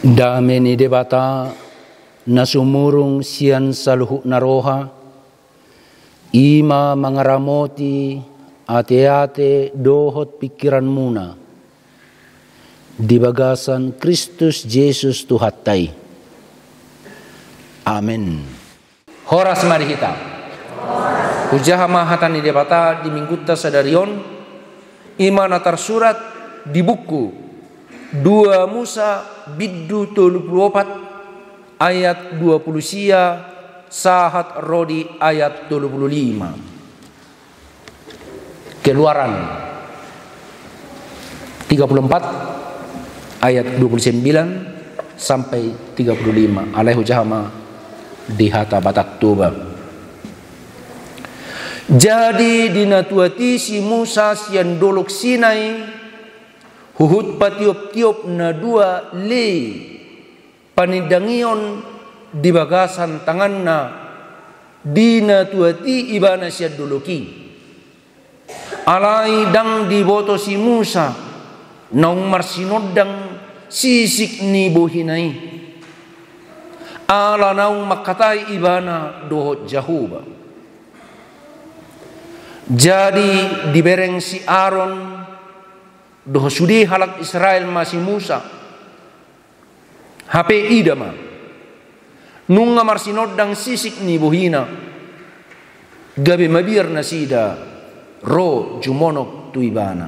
Dame ni debata nasumurung sian saluhuk naroha ima mangaramoti ate-ate dohot pikiran muna di bagasan Kristus Yesus Tuhattai. Amin. Horas mari kita. Ujaha mahatan ni debata di minggutta sadarion ima natar surat di buku 2 Musa biddu 34 ayat 20 sia sahat rodi ayat 25. Keluaran 34 ayat 29 sampai 35. Alaihu jahama di hata batak tuba. Jadi dinatuati si Musa sian dolok Sinai huhut patiop-tiop na 2 le panidangion di bagasan tanganna dinatuati ibana sian doloki alai dang diboto si Musa naung marsinodang sisik ni bohinai ala naung makatai ibana dohot jahuba. Jadi dibereng si Aaron doh sudi halak Israel masih Musa HP idama nunga marsinodang sisik ni bohina gabe mabir nasida ro jumonok tuibana.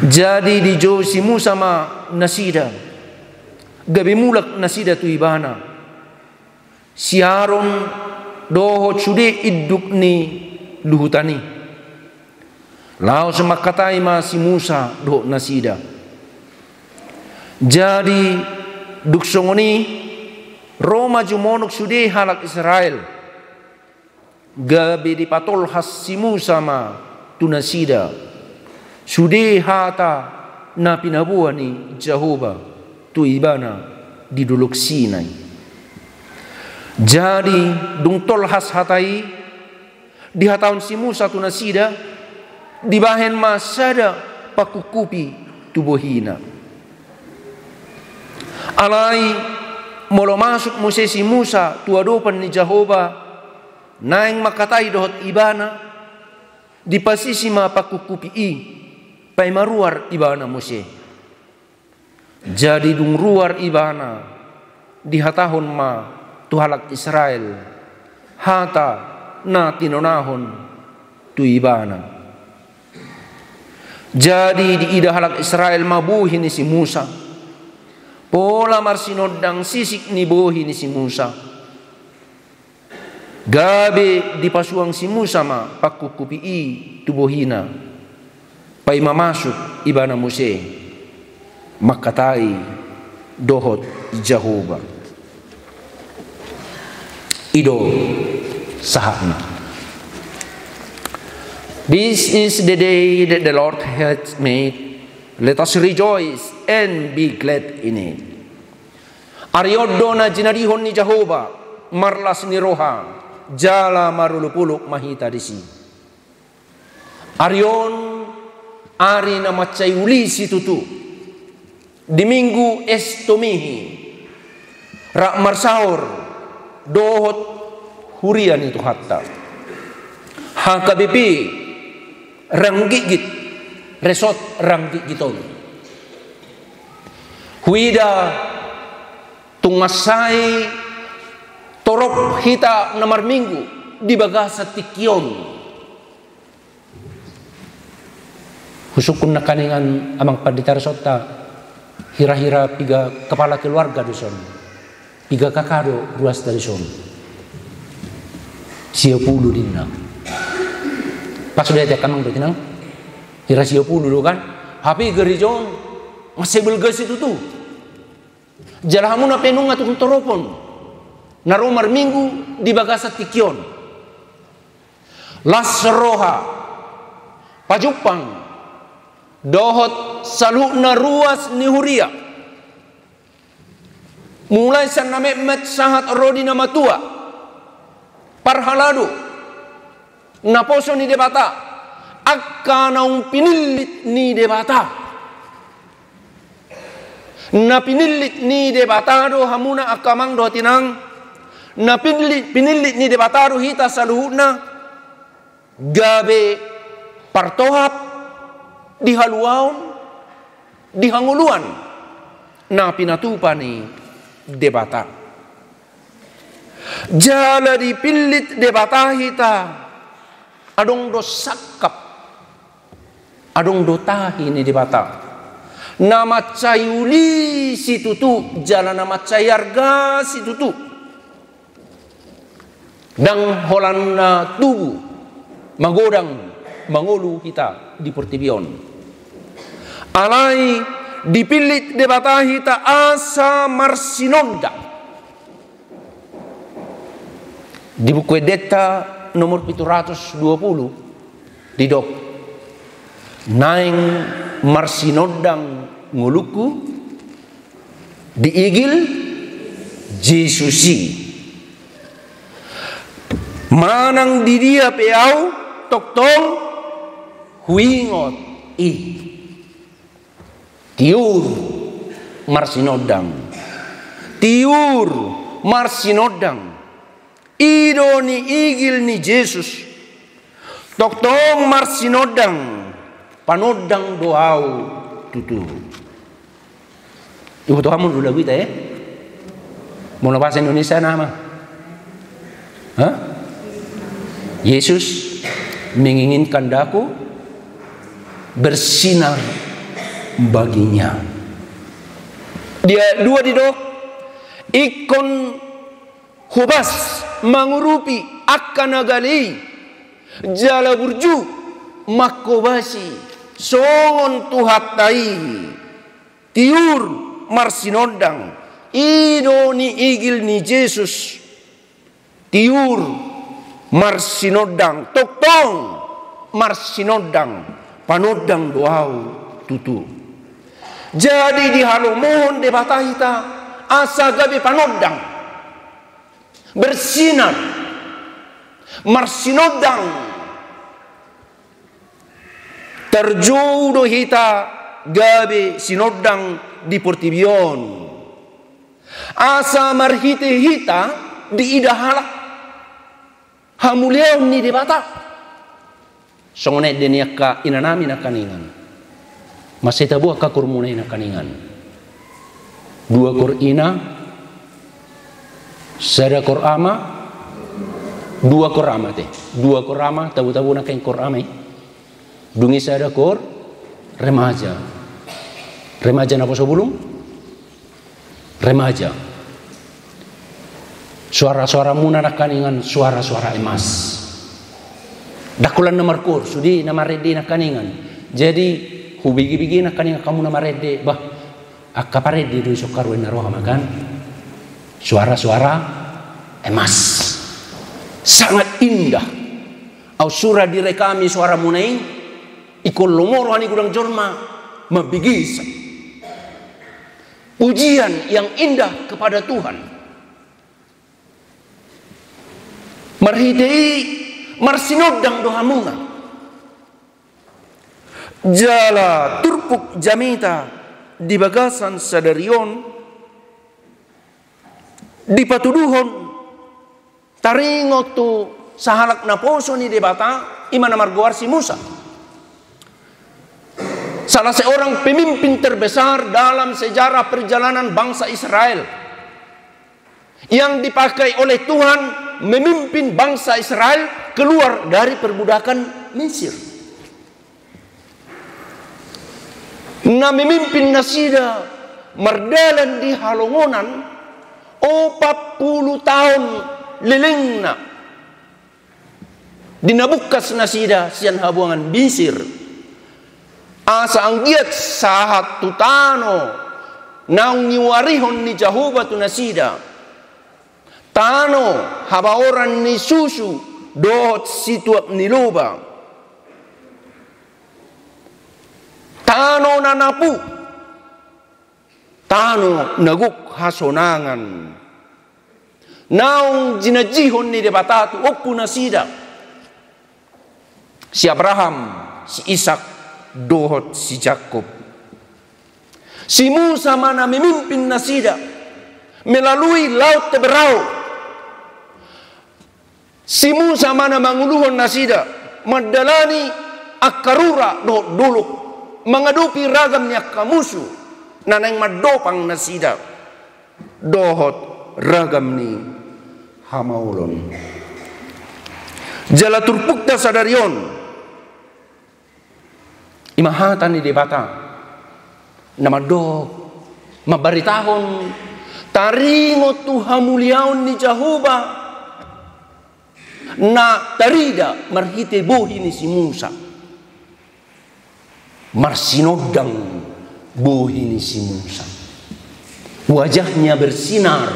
Jadi di jo si Musa ma nasida gabe mulak nasida tuibana si Aaron doho sudi iduk ni luhutani lau semakatai ma si Musa do nasida. Jadi duksongoni Roma jumonok sudi halak Israel gabe di patol has si Musa ma tu nasida sudi hata na pinabuani Jehovah tu ibana di duluk Sinai. Jadi dung tol has hatai di hataun si Musa tu nasida di bahen masada pakukupi tubuhina. Alai molo masuk Moses si Musa tuadopan ni Jehovah naing makatai dohot ibana di pasisi ma pakukupi i pai maruar ibana Moses. Jadi dung ruar ibana di hatahon ma tuhalak Israel hata na tinonahon tu ibana. Jadi di ida halak Israel mabuhi ni si Musa pola marsinodang sisik ni bohi ni si Musa gabe di pasuang si Musa ma pakukupi i tubuhina pai mamasuk ibana Mose makatai dohot Jehovah ido sahana. This is the day that the Lord hath made. Let us rejoice and be glad in it. Aryodo na jinarihon ni Jehovah, marlas ni roha, jala marulupuluk mahita disi. Aryon, ari na macay ulisi tutu. Diminggu estomihi, rak marsaur, dohot hurian itu hatta. Hakabipi, rang gigit resot rang gigiton huida tungasai torop hita namar minggu di bagasa tikion husukun na kaningan amang panditar sota hira-hira piga kepala keluarga duson piga kakado ruas dari son 10 dinna pas sudah ajak kamang bertinang hirasio puluh dulu kan hapi gerijon masih belgas itu tuh jalahamu na penung atau toropon naromar minggu di bagasa tikion lasroha pajupang dohot saluk na ruas ni huria mulai san namet sangat rodi nama tua parhaladu naposo ni debata akka naung pinilit ni debata Na pinilit ni debatado hamuna akamang do tinang. Na pinilit ni debatado hita saluhuna. Gabe partohap dihaluaon dihanguluan na pinatupa ni debata. Jala dipilit debata hita adong do sakap adong do tahi ni debata. Nama cayuli si tutu jala nama cayarga si tutu dang holanna tubuh magodang mangulu kita di pertibion. Alai dipilit debata hita asa marsinonda. Di buku Edeta nomor 720 di dok. Naing marsinondang nguluku diigil Jesusi. Manang di dia peau toktong huingot i. Tiur marsinodang. Tiur marsinodang. Ido ni igil ni Yesus. Toktong marsinodang. Panodang doau tutu. Ibu tuh kamu dulu kita ya? Mau bahasa Indonesia nama? Hah? Yesus menginginkan daku bersinar baginya. Dia dua di dok. Ikon hubas mengurupi akan agali jala burju makobasi songon tuhatai tiur marsinodang ido ni igil ni Yesus tiur marsinodang toktong marsinodang panodang doau tutu. Jadi di halomohon debata hita asa gabe panodang bersinar marsinodang terjodoh hita gabe sinodang di portibion. Asa marhite hita di idahalak hamuleon ni debata. Songonet deniaka inanami na kaningan. Masita buah kakurmunay na kaningan. Dua korina sada korama dua korama teh. Dua korama tabu-tabu na kain korama dungi sada kor remaja. Remaja napa sebelum? Remaja. Suara-suara muna na kaningan suara-suara emas. Dakulan nomor kor sudi nama rede na kaningan. Jadi hubigi-bigi na kaningan kamu nama rede bah akaparede do sokarwen na roha makan. Suara-suara emas. Sangat indah. Au surah direkami suara munai ikon lomoro ani gudang jorma mabigisa. Ujian yang indah kepada Tuhan. Marhidei marsinodang dohamuna. Jala turpuk jamita di bagasan sadarion di patuduhon taringot tu sahalak na poso ni debata imana margoar si Musa. Salah seorang pemimpin terbesar dalam sejarah perjalanan bangsa Israel yang dipakai oleh Tuhan memimpin bangsa Israel keluar dari perbudakan Mesir. Na memimpin nasida mardalan di halongonan 40 tahun lelengna dinabukas nasida sian habuangan Mesir. Asa anggiat sahat tutano nang niwarihon ni Jehovah tu nasida tano habaoran ni susu dohot situap niluba tano nanapu tano naguk hasonangan naung jinajihon ni debatatu oku nasida si Abraham si Ishak dohot si Jakob. Si Musa mana memimpin nasida melalui laut Teberau. Si Musa mana manguluhon nasida madalani akarura do duluk mengadupi ragamnya kamusu nanang madopang nasida dohot ragam ni hamaulon jala turpukda sadarion imahatan ni debata nama do mabaritahon taringo tu hamuliaon ni Jahuba na tarida marhite buhi ni si Musa marsinodang buhi ni si Musa. Wajahnya bersinar.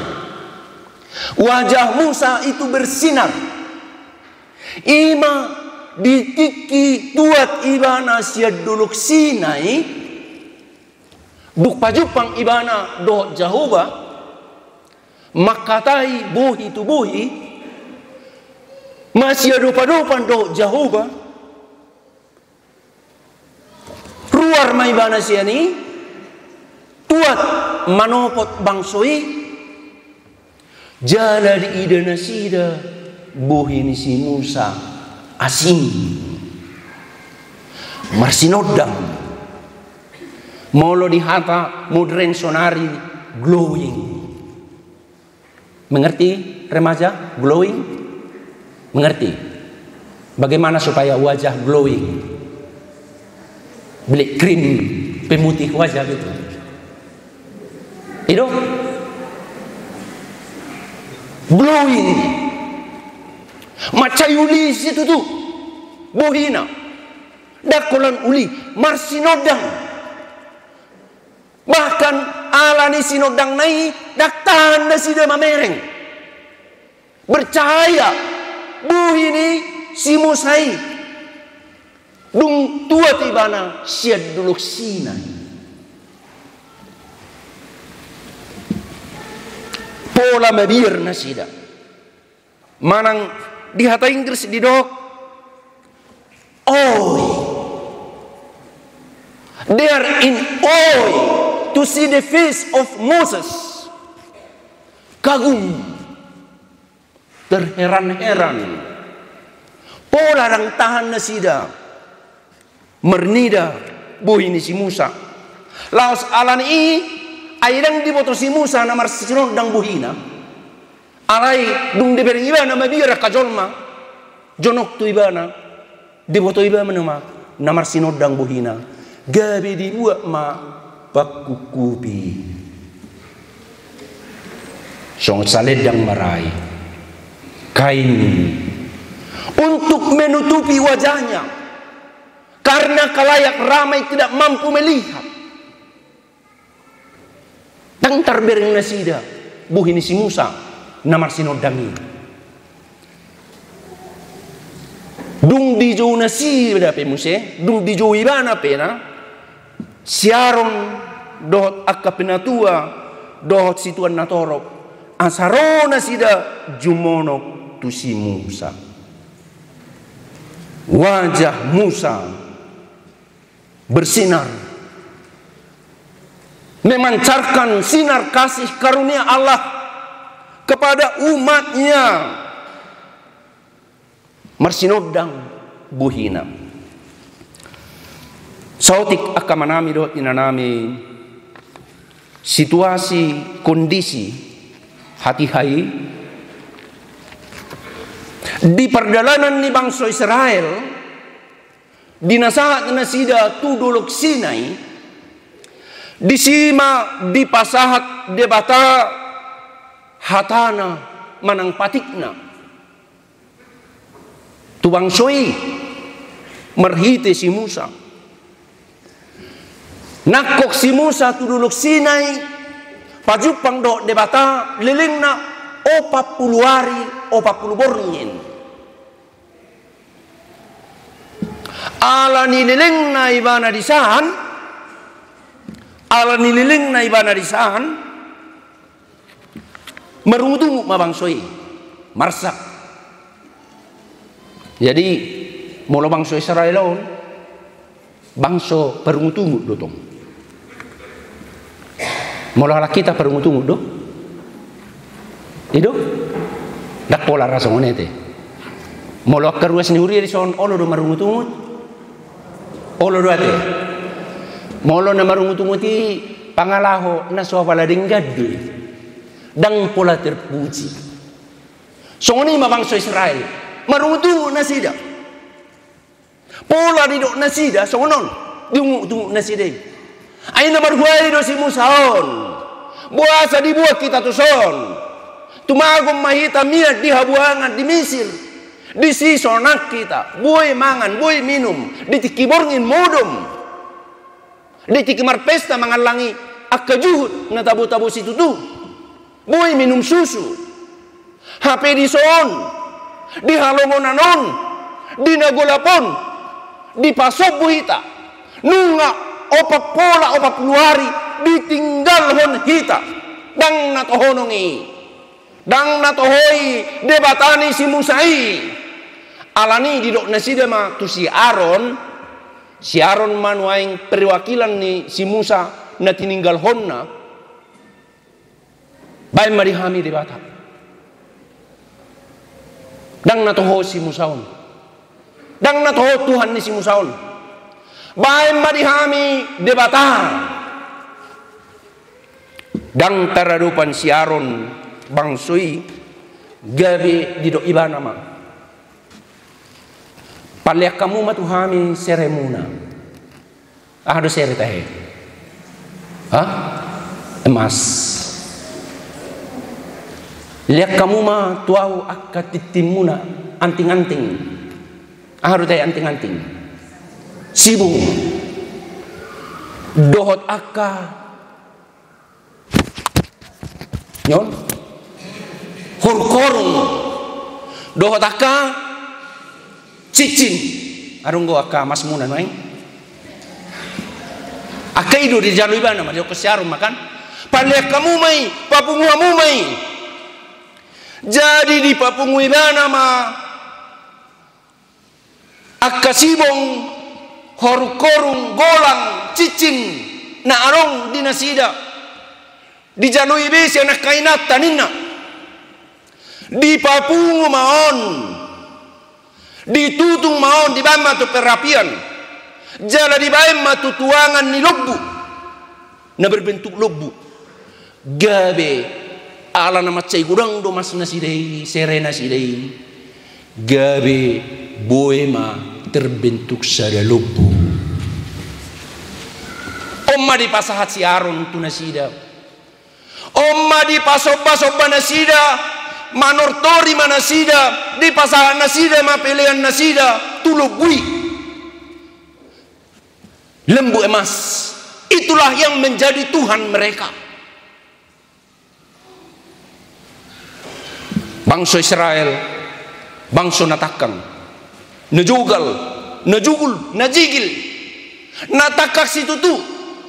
Wajah Musa itu bersinar. Ima ditiki tuat ibana siad duluk Sinai duk pajupang ibana do Jahuba makatai buhi tu buhi masih dopan do Jahuba ruar mai bana siani tuat manopot bangsoi jala di ida nasida buhi ni si Musa asing marsinodang molo di hata modern sonari glowing. Mengerti remaja glowing? Mengerti bagaimana supaya wajah glowing? Beli krim pemutih wajah gitu. Itu glowing. Macai uli situ tuh bohina dakolan uli marsinodang. Bahkan ala ni sinodang nai daktan na sida mamereng bercahaya bohini si Musai dung tua tibana siad duluk Sinai pola mabir na sida manang di hata Inggris di dok oi they are in oi to see the face of Moses. Kagum terheran-heran pola rang tahan na sida mernida buhi ni si Musa laos alan i airang diboto si Musa na marsinod dang buhina alay dung dibering iba na mabira kajolma jonok tu iba na diboto iba manuma na marsinod dang buhina gabi di buat ma pakukupi song saledang marai kain untuk menutupi wajahnya karena kalayak ramai tidak mampu melihat. Tangtar bereng nasida buhi ni si Musa namar sinodangi dung di jo nasi berapa Musa dung di jo ibana pena siaron dohot akka penatua dohot situan natorok asarona sida jumonok tu si Musa wajah Musa bersinar memancarkan sinar kasih karunia Allah kepada umatnya marsinodang buhina sautik akamanami dot inanami situasi kondisi hati hai di perjalanan ni bangsa Israel di nasahat nasida tu duluk Sinai di sima di pasahat debata hatana manang patikna tu bangsoi merhite si Musa nakok si Musa tu duluk Sinai pajupang do debata lilingna 40 hari 40 bornyen ala nililing na ibana disahan ala nililing na ibana disahan merudu mabangsoi marsak jadi mula bangso Israel bangso peruntungu dotong Mula kita perungu-tungu do. Itu dak pola rasa ngonete. Mula keruas ni uri son olo do marungu-tungu. Olo do ate. Molo na marungu-tungu ti pangalaho na suwala ding gadui. Dang pola terpuji. Songoni mabangsa Israel. Marungu-tungu na sida. Pola di do na sida songonon. Dungu-tungu na sida. Ay na marhuay do si Musaon. Buasa dibuat kita tu son. Tumagom mahita miat di habuangan di Mesir. Di sisonak kita. Buay mangan, buay minum. Di tikiborngin modom. Di tikimar pesta mangalangi akajuhut na tabu-tabu situ tu. Buay minum susu. HP di son. Di halongonanon. Di nagolapon. Di pasok buhita. Nunga opat pola opat luari. Ditinggal hon hita. Dang natohonongi. Dang natohoi debatani si Musai. Alani di dok nasida ma tu si Aaron. Si Aaron manuaing perwakilan ni si Musa na tininggal honna. Baik marihami debata. Dang natoho si Musaon. Dang natoho Tuhan ni si Musaon. Baik marihami debata. Dang taradupan si Aaron bangsui gabi di do ibana ma palek kamu matuhami seremuna ada sere tahe emas liak kamu ma tuau akka titimuna anting-anting ada tahe anting-anting sibung dohot akka nyon korung dohot akka cicin arunggo akka mas muna noeng akka ido di jalu ibana ma joko siarum makan palek kamu mai papunguamu mai jadi di papungu ibana ma akka sibong korung golang cicin na arong di nasida di jalu ibisi anak kainat tanina di papungu maon, di tutung maon di bama tu perapian, jala di bama tu tuangan ni lobu, na berbentuk lobu, gabe ala nama cai gudang do mas nasidei serena sidei, gabe boema terbentuk sada lobu. Omma di pasahat si Aaron tu nasida, omma di pasoba nasida. Manortori manasida di pasahan nasida mapelean nasida tulugui lembu emas itulah yang menjadi Tuhan mereka. Bangsa Israel bangsa natakang najugul najigil natakak situ tu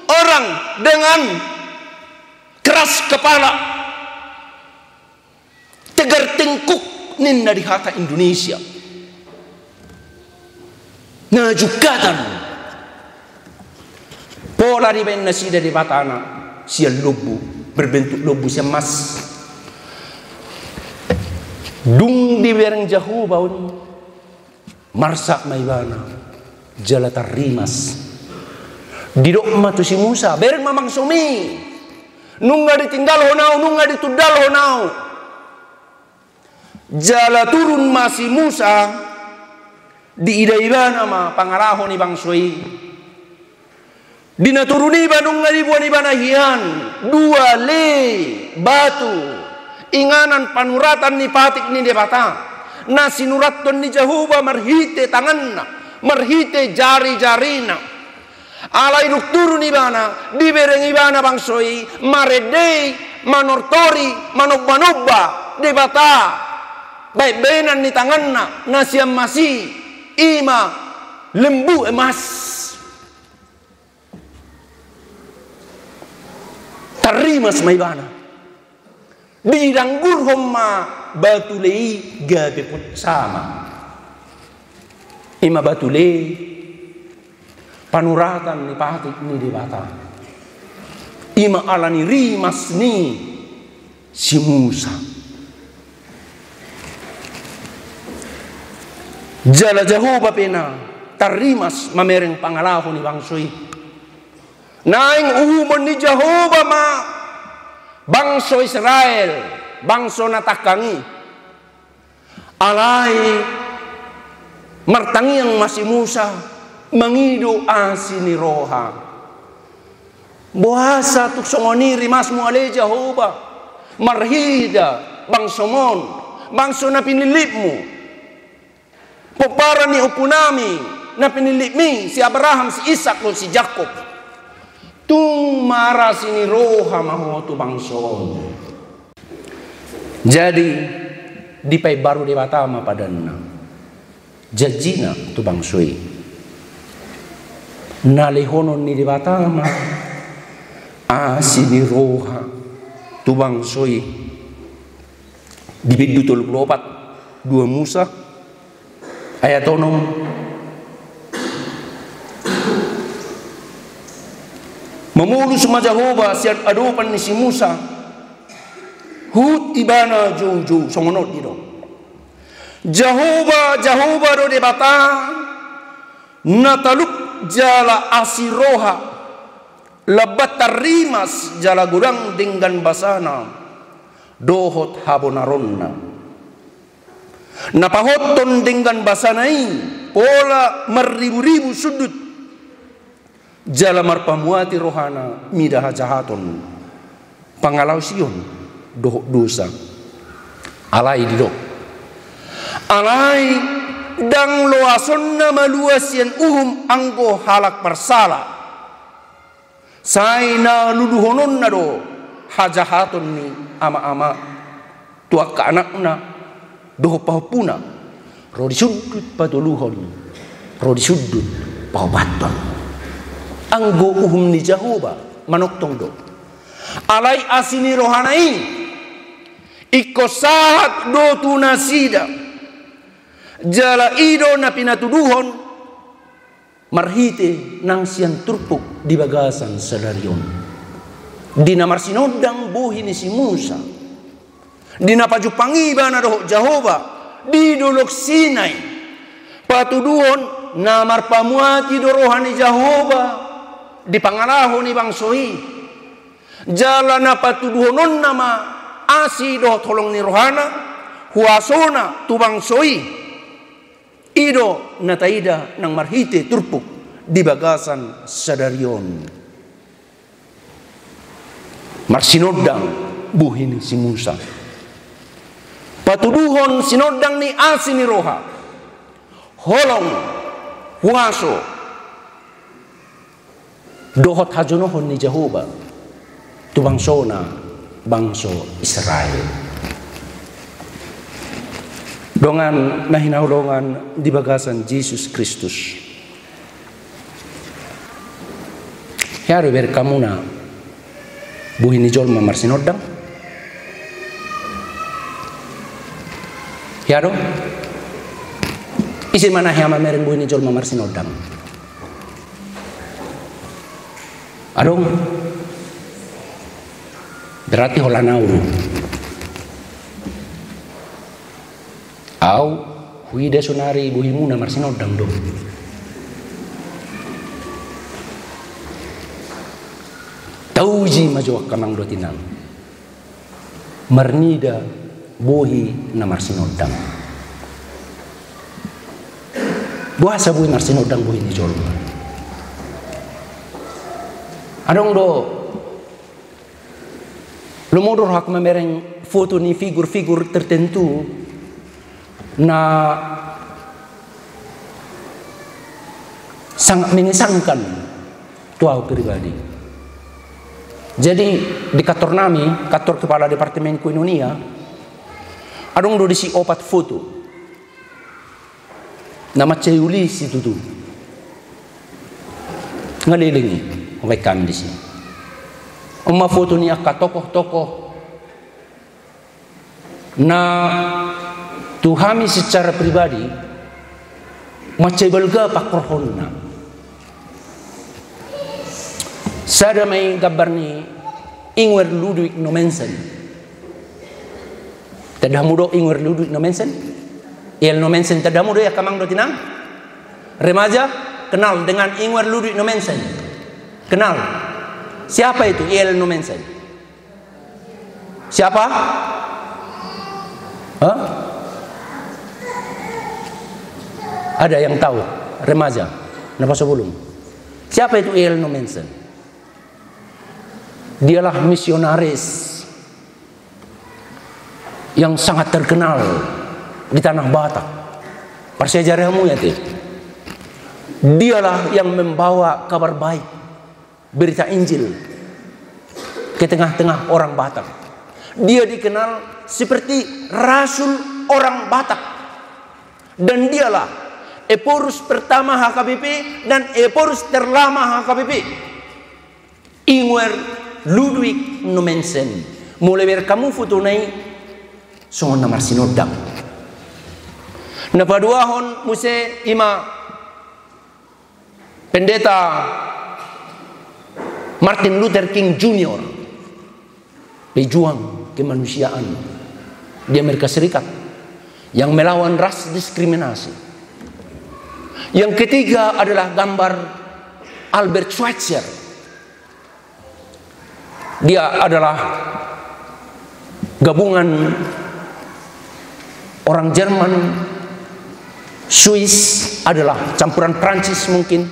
orang dengan keras kepala tegar tengkuk ninna di hata Indonesia najukatan pola di ben nasida di batana sia lobu berbentuk lobu sia emas dung di bereng jahu baun marsak maibana jala tarimas didok matu si Musa bereng mamang sumi nunga ditinggal honau nunga ditudal honau jala turun masih Musa di idaibana ma pangaraho ni bangsoi dina turuni banung ngaribuan ibana hian dua le batu inganan panuratan ni patik ni debata nasi nuraton ni jahuba marhite tanganna marhite jari-jarina alai duk turun ibana di bereng ibana bangsoi maredei manortori manobba debata baik benan ni tanganna nasiam masih ima lembu emas tarimas maibana di danggur homma batu lei gabe put sama ima batu lei panuratan ni patik ni dibata ima alani rimas ni si Musa. Jala Jehovah pena tarimas mamereng pangalahu ni bangsoi. Naing uhumon ni Jehovah ma bangso Israel, bangso natakangi. Alai martangi yang masih Musa mengido asini roha. Buasa tuk songoni rimas mu ale Jehovah. Marhida bangsomon, bangso na pinilipmu. Popara ni upunami na pinilip mi si Abraham, si Ishak, si Jacob. Tung mara sini roha maho tu bangso. Jadi di pai baru di batama padanna. Jajina tu bangsoi. Nalehonon ni di batama. Sini roha tu bangsoi. Di bidu 24 2 Musa ayat 6. Memulu semua Jehovah siat adupan ni si Musa. Hut ibana jauh-jauh songonot dito. Jehovah do de bata nataluk jala asiroha lebat tarimas jala gudang dengan basana dohot habonaronna. Napahoton dengan basanai pola meribu-ribu sudut jala marpamuati rohana midah jahaton pangalau sion doh dosa alai dilo alai dang loasonna maluasian anggo halak persala saina nuduhonon nado hajahaton ni ama-ama tuak ka anakna doh pahupuna rodi sudut patuluhon rodi sudut pahubaton anggo ni Jehovah manoktong do alai asini rohanai ikosahat do tunasida jala ido na pinatuduhon marhite nang sian turpuk di bagasan sadarion dina marsinodang buhi ni si Musa dina pajupangi bana doh Jehovah di dolok Sinai patuduhon namar pamuati do rohani Jehovah di pangalaho ni bangsoi jalan patuduhonon nama asi do tolong ni rohana huasona tu bangsoi ido nataida nang marhite turpuk di bagasan sadarion marsinodang buhin si Musa patuduhon sinodang ni asi ni roha holong huaso dohot hajunohon ni Jehovah tu bangsona bangso Israel dongan nahinahulongan di bagasan Yesus Kristus yaro berkamuna buhin ni jolma marsinodang yaro isi mana hama mereng buhin ni jolma marsinodang adong berarti holanauru au huide sunari buhimu na marsinodang dong tauji majo kanang do tinang marnida buhi na marsinodang buasa buhi marsinodang buhi ni jolma adong do lumodor hak memereng foto ni figur-figur tertentu na sangat mengesankan tuau pribadi. Jadi di kantor nami, kantor kepala departemen koinonia, adong do disi 4 foto. Nama Ceulis itu tu. Ngalilingi, wekan di sini. Uma foto ni akka tokoh-tokoh na tuhami secara pribadi macebelga pakrohonna sada may gabar ni Ingwer Ludwig Nommensen. Tadamu do Ingwer Ludwig Nommensen? Il Nommensen tadamu do ya kamang do tinang? Remaja kenal dengan Ingwer Ludwig Nommensen? Kenal? Siapa itu Il Nommensen? Siapa? Hah? Ada yang tahu? Remaja? Napa sebelum? Siapa itu Il Nommensen? Dialah misionaris yang sangat terkenal di tanah Batak. Persejarahmu ya teh. Dialah yang membawa kabar baik, berita Injil ke tengah-tengah orang Batak. Dia dikenal seperti rasul orang Batak. Dan dialah Eporus pertama HKBP dan Eporus terlama HKBP. Ingwer Ludwig Nommensen. Mulai berkamu foto nai songon namar sinodang. Napaduahon muse ima pendeta Martin Luther King Jr. Pejuang kemanusiaan di Amerika Serikat yang melawan ras diskriminasi. Yang ketiga adalah gambar Albert Schweitzer. Dia adalah gabungan orang Jerman, Swiss, adalah campuran Prancis mungkin.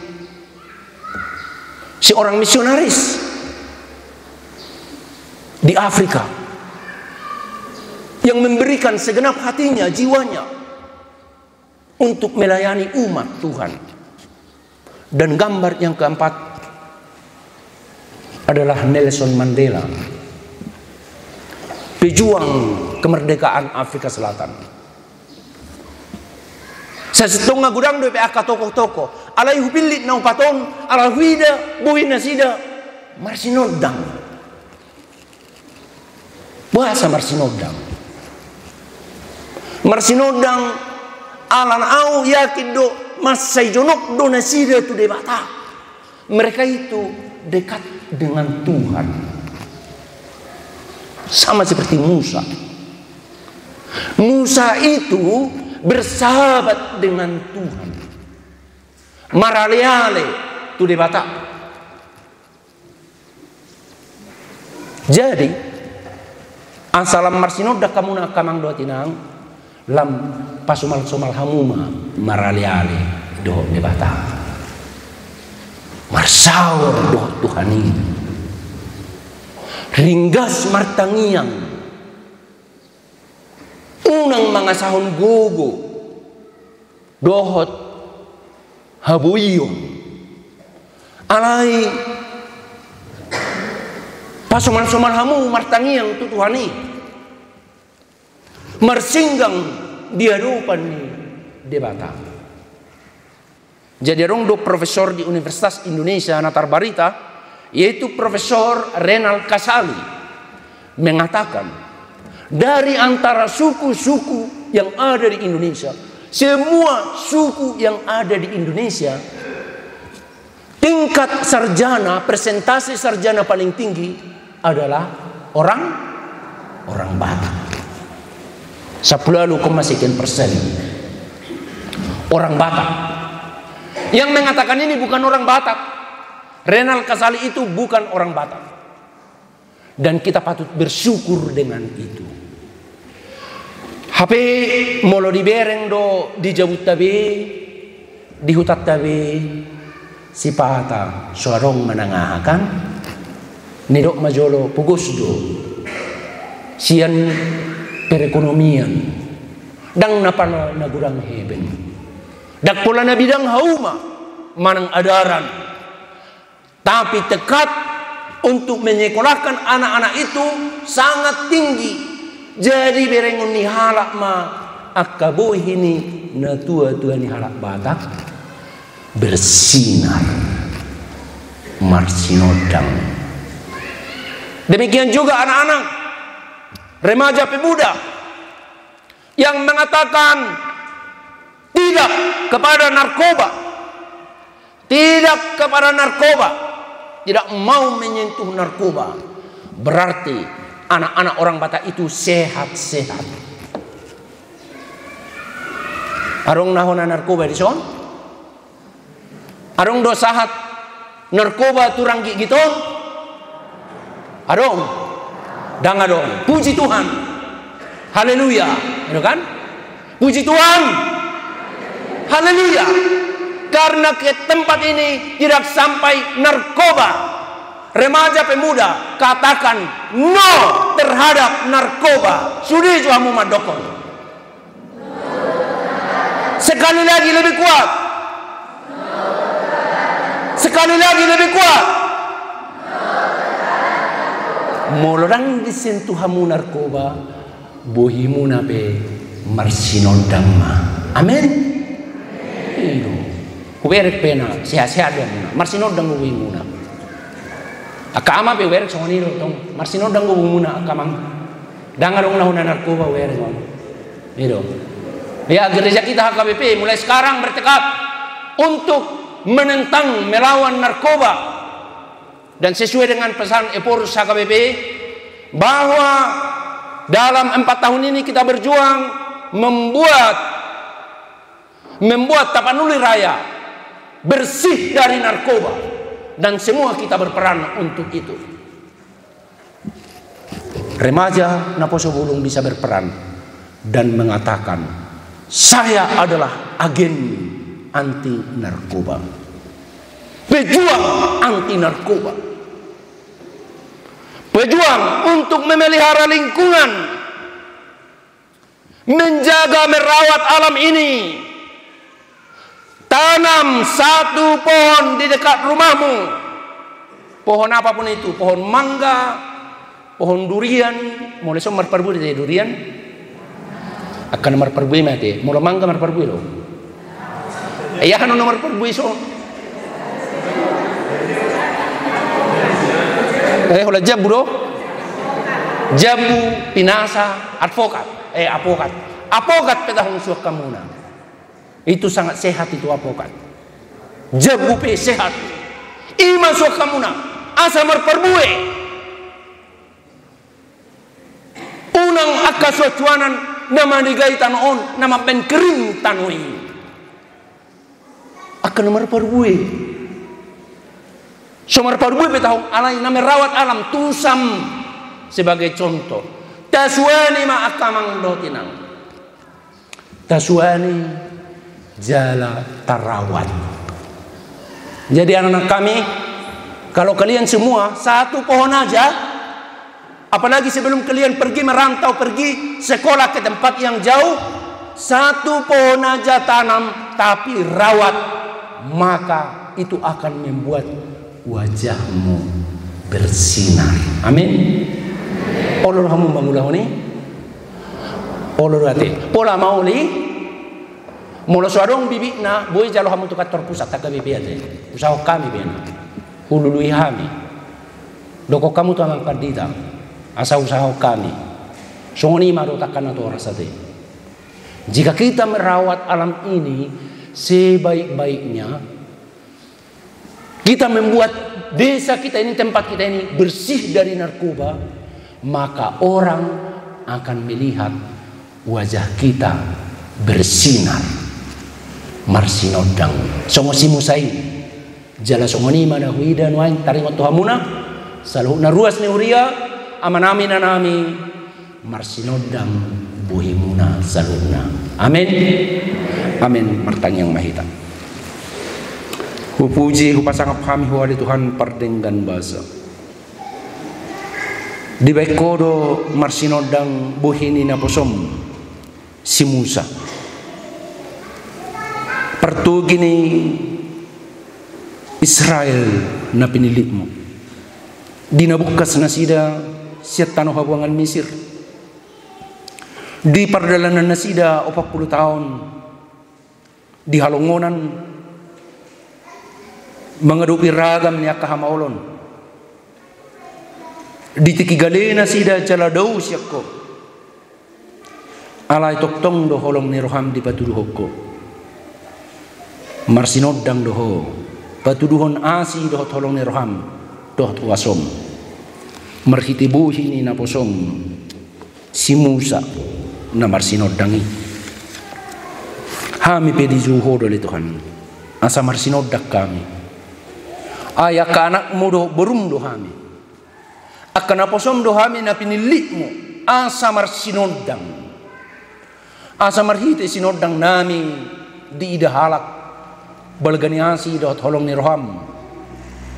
Seorang misionaris di Afrika yang memberikan segenap hatinya, jiwanya untuk melayani umat Tuhan. Dan gambar yang keempat adalah Nelson Mandela, pejuang kemerdekaan Afrika Selatan. Sesetengah gudang do PAK tokoh-tokoh alai hupilit nau paton ala huida buin nasida marsinodang. Bahasa marsinodang. Marsinodang alan au yakin do masai jonok do nasida tu debata. Mereka itu dekat dengan Tuhan. Sama seperti Musa. Musa itu bersahabat dengan Tuhan. Maraleale tu debata. Jadi asalam marsinoda kamuna kamang do tinang lam pasumal somal hamuma maraleale do debata. Marsaur do Tuhan ini. Ringgas martangiang. Unang mga sahon gogo. Dohot habuyong. Alay pasumal-sumal hamu martangiang tu Tuhan ini. Marsinggang diadupan ni debata. Jadi rong do profesor di Universitas Indonesia Natar Barita, yaitu Profesor Renal Kasali, mengatakan dari antara suku-suku yang ada di Indonesia, semua suku yang ada di Indonesia, tingkat sarjana, persentase sarjana paling tinggi adalah orang Batak. 10,sekian% orang Batak. Yang mengatakan ini bukan orang Batak. Renal Kasali itu bukan orang Batak. Dan kita patut bersyukur dengan itu. HP molo di bereng do di jabut tabe, di hutat tabe, si pata suarong menangahakan, nidok majolo pugos do, sian perekonomian, dang napano nagurang heben. Dak pula na bidang hauma manang adaran. Tapi tekad untuk menyekolahkan anak-anak itu sangat tinggi. Jadi berengun ni halak ma akaboh ini na tua-tua ni halak Batak bersinar marsinodang. Demikian juga anak-anak remaja pemuda yang mengatakan tidak kepada narkoba, tidak kepada narkoba, tidak mau menyentuh narkoba, Berarti anak-anak orang Batak itu sehat-sehat. Arong nahona narkoba di son? Arong do sahat narkoba turang gitu? Arong? Dang adong. Puji Tuhan. Haleluya. Itu kan? Puji Tuhan. Haleluya. Karena ke tempat ini tidak sampai narkoba. Remaja pemuda katakan no terhadap narkoba. Sudah juamu madokon. Sekali lagi lebih kuat. Sekali lagi lebih kuat. Molorang disentuh hamu narkoba, bohimu nabe marsinodama. Amin. Iyo. Kuberek pena sehat-sehat dong. Marsinodang bohimuna. Akama be werek soniro tong. Marsinodang bohimuna akamang. Dangarong nahuna narkoba werek on. Iyo. Ya, gereja kita HKBP mulai sekarang bertekad untuk menentang melawan narkoba. Dan sesuai dengan pesan Eporus HKBP bahwa dalam 4 tahun ini kita berjuang membuat Tapanuli Raya bersih dari narkoba, dan semua kita berperan untuk itu. Remaja Naposo Bulung bisa berperan dan mengatakan, saya adalah agen anti narkoba, pejuang anti narkoba, pejuang untuk memelihara lingkungan, menjaga merawat alam ini. Tanam 1 pohon di dekat rumahmu. Pohon apapun itu, pohon mangga, pohon durian, mulai somar perbu di durian. Akan nomor perbu mati, mulai mangga nomor perbu lo. Iya kan nomor perbu so. Hola jabu do. Jabu pinasa advokat. Apokat petahong suak kamuna. Itu sangat sehat itu apokat. Jabu pe sehat. Ima suak kamuna. Asa marperbue. Unang akaswacuanan nama digaitan on nama penkering tanui. Akan marperbue. So marperbue petahong alai nama rawat alam tusam sebagai contoh. Taswani ma akamang dotinang. Taswani jala tarawat. Jadi anak-anak kami, kalau kalian semua 1 pohon aja, apalagi sebelum kalian pergi merantau, pergi sekolah ke tempat yang jauh, 1 pohon aja tanam tapi rawat, maka itu akan membuat wajahmu bersinar. Amin. Olor hamu bangulahoni, olor ate, pola mauli. Mula suarong bibik na boy jalo hamu tukat terpusat tak bibi ate. Usaha kami bena. Hulului kami. Doko kamu tu amang kardita. Asa usaha kami. Songoni maro takkan atau rasate. Jika kita merawat alam ini sebaik-baiknya, kita membuat desa kita ini, tempat kita ini bersih dari narkoba, maka orang akan melihat wajah kita bersinar. Marsinodang songo simusai jala songoni mana huida nuain taringot tuhamuna salu naruas ni uria amanami nanami marsinodang buhimuna saluna. Amin. Amin. Martang yang mahita. Hupuji hupasangap kami huwali Tuhan pardenggan basa. Di baik kodo marsinodang buhini naposom si Musa. Pertugi ni Israel na pinilitmu. Dinabukas na sida siya tanong habuangan Misir. Di pardalanan na sida 40 tahun. Di halongonan mga ragam niya kahamaulon. Di tikigale na sida jala daw siya ko. Alay toktong do holong ni Roham di patuduhok ko. Marsinodang doho patuduhon asi doho tolong ni Roham doho wasom. marhitibuhi ni naposom si Musa na marsinoddangi hami pedi juho dole Tuhan asa marsinoddak kami aya ka anakmu do berum do hami akan naposom do hami na pinilikmu asa marsinoddang asa marhite sinoddang nami di ida halak balganiasi dot holong ni roham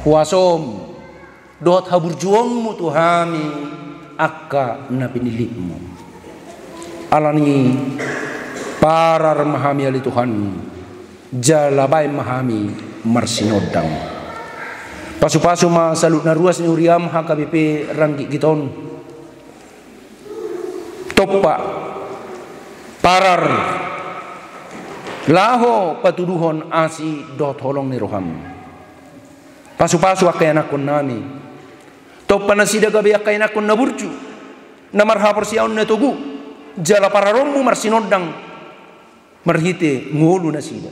huasom dot habur juangmu Tuhami akka na pinilikmu alani parar mahami ali Tuhan jalabay mahami marsinodang pasu-pasu ma salut na ruas ni uriam hakabipe ranggi giton toppa parar laho patuduhon asi dot holong ni roham pasu-pasu akay anakon nami toppa na sida gabi akay anakon na burju na marhapor siyaon na tugu jala pararommu marsinodang marhite ngulu na sida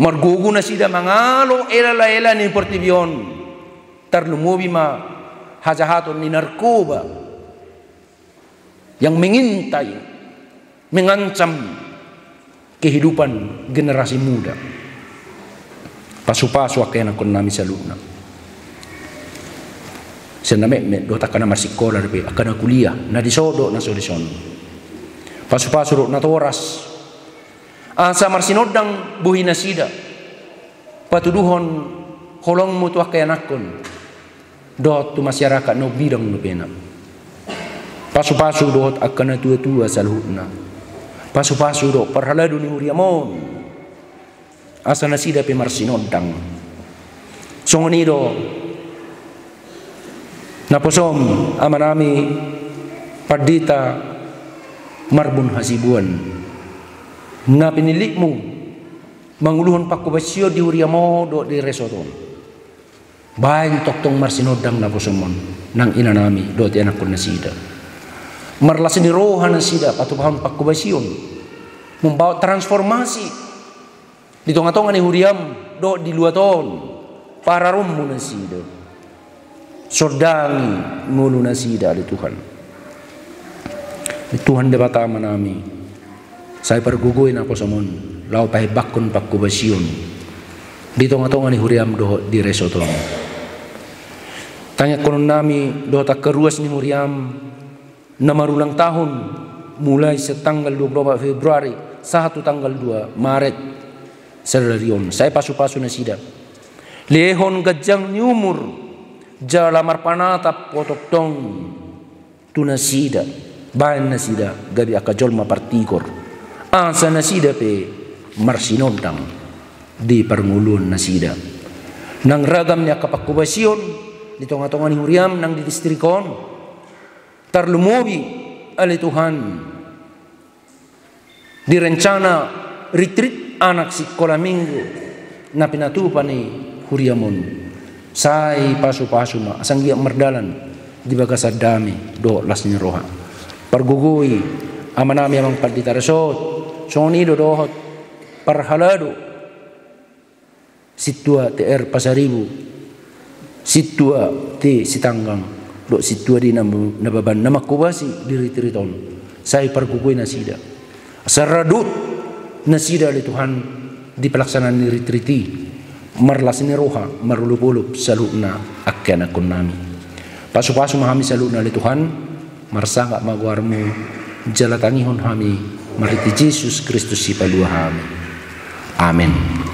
margugu na sida mangalo ela ni portibion tarlumubi ma hajahaton ni narkoba yang mengintai mengancam kehidupan generasi muda pasu-pasu akay anakon nami saluna sename do takana marsikola be akana kuliah na disodo na solution pasu-pasu na toras asa marsinodang buhi na sida patuduhon holong mu tu akay anakon dot tu masyarakat no bidang no pena pasu-pasu dot akana tua-tua salhuna pasu-pasu do parhaladu ni uriamon asa na sida pe marsinodang songonido naposom amanami pardita marbun hasibuan na pinilikmu manguluhon pakubasyo di uriamo do di resoton bain toktong marsinodang naposomon nang ina nami do ti anak ko na sida marlasin ni rohan na sida patubahan pakubasyon membawa transformasi di tonga-tonga ni huriam do di luaton para rummu na sida sordangi ngulu na sida di Tuhan Tuhan debata manami saya pergugoy na posomon lau pahe bakon pakubasyon di tonga-tonga ni huriam do di resoton tanya konon nami do tak keruas ni huriam na marulang tahun mulai setanggal 24 Februari satu tanggal 2 Maret serarion saya pasu-pasu na sida lehon gajang ni umur jalamar panatap potoktong tunasida bayan nasida gabi akajol mapartikor asa nasida pe marsinodang di parngulun nasida nang ragam niya kapakubasyon di tonga-tonga ni huriam nang di distrikon tarlumubi ali Tuhan di rencana retreat anak sikola minggu na pinatupan ni huriamon sai pasu-pasu ma sanggia merdalan di bagasa dami do lasnya roha pargugui amanami amang pardita resot soni do dohot parhalado situa TR Pasaribu situa T Sitanggang do situa di nababan namakubasi di ritriton sai pargugui nasida saradut nasida li Tuhan di pelaksanaan ni ritriti marlas ni roha marulupulup saluna akyan akon nami pasu-pasu mahami saluna li Tuhan marsanga magwarmu jalatangihon hami mariti Jesus Kristus si palua hami amen.